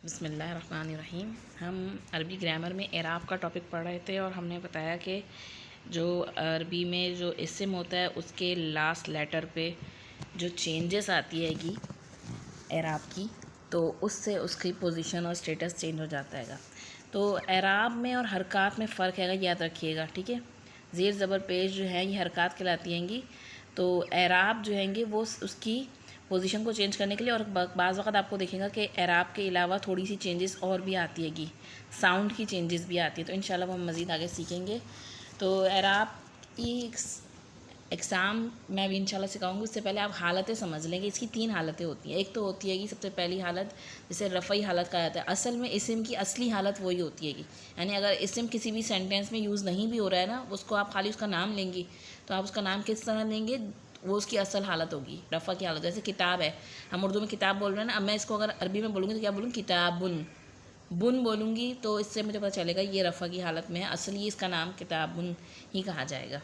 بسم اللہ الرحمن الرحیم۔ ہم عربی گرامر میں اعراب کا ٹاپک پڑھ رہے تھے اور ہم نے بتایا کہ جو عربی میں جو اسم ہوتا ہے اس کے لاسٹ لیٹر پہ جو چینجز آتی ہے گی اعراب کی، تو اس سے اس کی پوزیشن اور اسٹیٹس چینج ہو جاتا ہے گا۔ تو اعراب میں اور حرکات میں فرق ہے گا، یاد رکھیے گا، ٹھیک ہے۔ زیر زبر پیش جو ہے یہ حرکات کہلاتی ہیں گی، تو اعراب جو ہیں گے وہ اس کی پوزیشن کو چینج کرنے کے لیے، اور بعض وقت آپ کو دیکھیں گا کہ اعراب کے علاوہ تھوڑی سی چینجز اور بھی آتی ہے گی، ساؤنڈ کی چینجز بھی آتی ہے، تو انشاءاللہ وہ ہم مزید آگے سیکھیں گے۔ تو اعراب کی اقسام میں ابھی انشاءاللہ سکھاؤں گی، اس سے پہلے آپ حالتیں سمجھ لیں گے۔ اس کی 3 حالتیں ہوتی ہیں۔ ایک تو ہوتی ہے گی سب سے پہلی حالت جسے رفعی حالت کہا جاتا ہے۔ اصل میں اسم کی اصلی حالت وہی ہوتی ہے گی، یعنی اگر اسم کسی بھی سینٹینس میں یوز نہیں بھی ہو رہا ہے نا، اس کو آپ خالی اس کا نام لیں گی، تو آپ اس کا نام کس طرح لیں گے، وہ اس کی اصل حالت ہوگی، رفع کی حالت۔ جیسے کتاب ہے، ہم اردو میں کتاب بول رہے ہیں نا، اب میں اس کو اگر عربی میں بولوں گی تو کیا بولوں گی، کتابن، بن بولوں گی، تو اس سے مجھے پتہ چلے گا یہ رفع کی حالت میں ہے، اصلی اس کا نام کتابن ہی کہا جائے گا،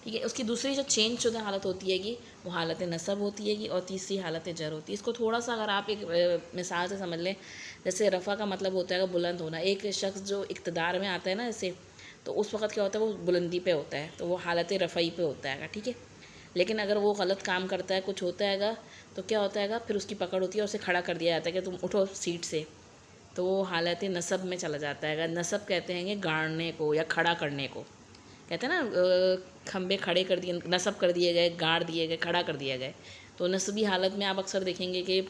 ٹھیک ہے۔ اس کی دوسری جو چینج شدہ حالت ہوتی ہے گی وہ حالت نصب ہوتی ہے گی، اور تیسری حالت جر ہوتی ہے۔ اس کو تھوڑا سا اگر آپ ایک مثال سے سمجھ لیں، جیسے رفع کا مطلب ہوتا ہے بلند ہونا۔ ایک شخص جو اقتدار میں آتا ہے نا ایسے، تو اس وقت کیا ہوتا ہے، وہ بلندی پہ ہوتا ہے، تو وہ حالت رفعی پہ ہوتا ہے گا، ٹھیک ہے۔ لیکن اگر وہ غلط کام کرتا ہے، کچھ ہوتا ہے گا، تو کیا ہوتا ہے گا، پھر اس کی پکڑ ہوتی ہے اور اسے کھڑا کر دیا جاتا ہے کہ تم اٹھو سیٹ سے، تو وہ حالت نصب میں چلا جاتا ہے گا۔ نصب کہتے ہیں کہ گاڑنے کو یا کھڑا کرنے کو، کہتے ہیں نا کھمبے کھڑے کر دیے، نصب کر دیے گئے، گاڑ دیے گئے، کھڑا کر دیا گئے۔ تو نصبی حالت میں آپ اکثر دیکھیں گے کہ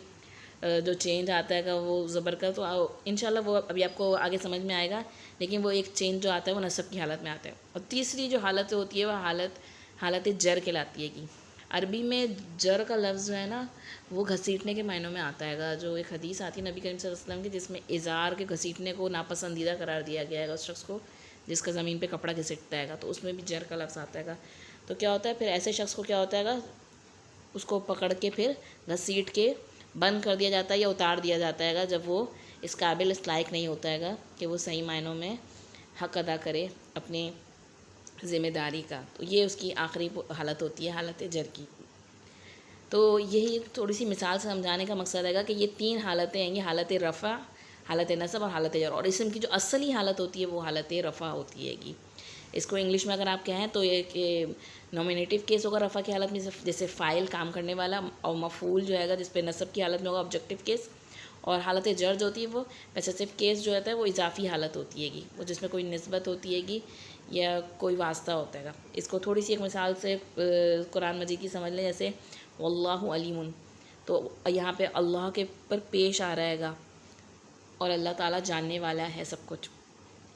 جو چینج آتا ہے گا وہ زبر کا، تو انشاءاللہ وہ ابھی آپ کو آگے سمجھ میں آئے گا، لیکن وہ ایک چینج جو آتا ہے وہ نصب کی حالت میں آتا ہے۔ اور تیسری جو حالت ہوتی ہے وہ حالت جر کہلاتی ہے گی۔ عربی میں جر کا لفظ جو ہے نا وہ گھسیٹنے کے معنوں میں آتا ہے گا۔ جو ایک حدیث آتی ہے نبی کریم صلی اللہ علیہ وسلم کی، جس میں ازار کے گھسیٹنے کو ناپسندیدہ قرار دیا گیا ہے گا اس شخص کو جس کا زمین پہ کپڑا گھسیٹتا ہے گا، تو اس میں بھی جر کا لفظ آتا ہے گا۔ تو کیا ہوتا ہے پھر ایسے شخص کو، کیا ہوتا ہے گا، اس کو پکڑ کے پھر گھسیٹ کے بند کر دیا جاتا ہے یا اتار دیا جاتا ہے گا، جب وہ اس قابل، اس لائق نہیں ہوتا ہے گا کہ وہ صحیح معنوں میں حق ادا کرے اپنی ذمہ داری کا۔ تو یہ اس کی آخری حالت ہوتی ہے، حالت جر کی۔ تو یہی تھوڑی سی مثال سے سمجھانے کا مقصد ہے گا کہ یہ 3 حالتیں ہیں، یہ حالت رفع، حالت نصب اور حالت جر، اور اسم کی جو اصلی حالت ہوتی ہے وہ حالت رفع ہوتی ہے گی۔ اس کو انگلش میں اگر آپ کہیں تو ایک نومینیٹو کیس ہوگا رفع کی حالت میں، جیسے فاعل کام کرنے والا، اور مفعول جو ہے گا جس پہ نصب کی حالت میں ہوگا آبجیکٹو کیس، اور حالت جر جو ہوتی ہے وہ پوزیسو کیس جو ہوتا ہے وہ اضافی حالت ہوتی ہے گی، وہ جس میں کوئی نسبت ہوتی ہے گی یا کوئی واسطہ ہوتا ہے گا۔ اس کو تھوڑی سی ایک مثال سے قرآن مجید کی سمجھ لیں، جیسے واللہ علیم، تو یہاں پہ اللہ کے پر پیش آ رہا ہے گا، اور اللہ تعالیٰ جاننے والا ہے سب کچھ،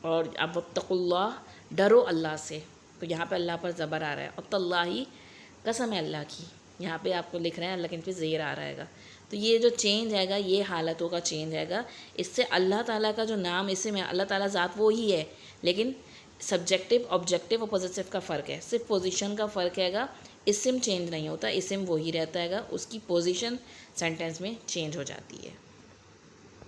اور اب واتقوا اللہ، ڈرو اللہ سے، تو یہاں پہ اللہ پر زبر آ رہا ہے، اور تاللہ قسم ہے اللہ کی، یہاں پہ آپ کو لکھ رہے ہیں اللہ کے پہ زیر آ رہا ہے گا۔ تو یہ جو چینج ہے گا یہ حالتوں کا چینج ہے گا۔ اس سے اللہ تعالیٰ کا جو نام اسم ہے، اللہ تعالیٰ ذات وہی ہے، لیکن سبجیکٹو، آبجیکٹو اور پوزیسو کا فرق ہے، صرف پوزیشن کا فرق ہے گا۔ اسم چینج نہیں ہوتا، اسم وہی رہتا ہے گا، اس کی پوزیشن سینٹینس میں چینج ہو جاتی ہے۔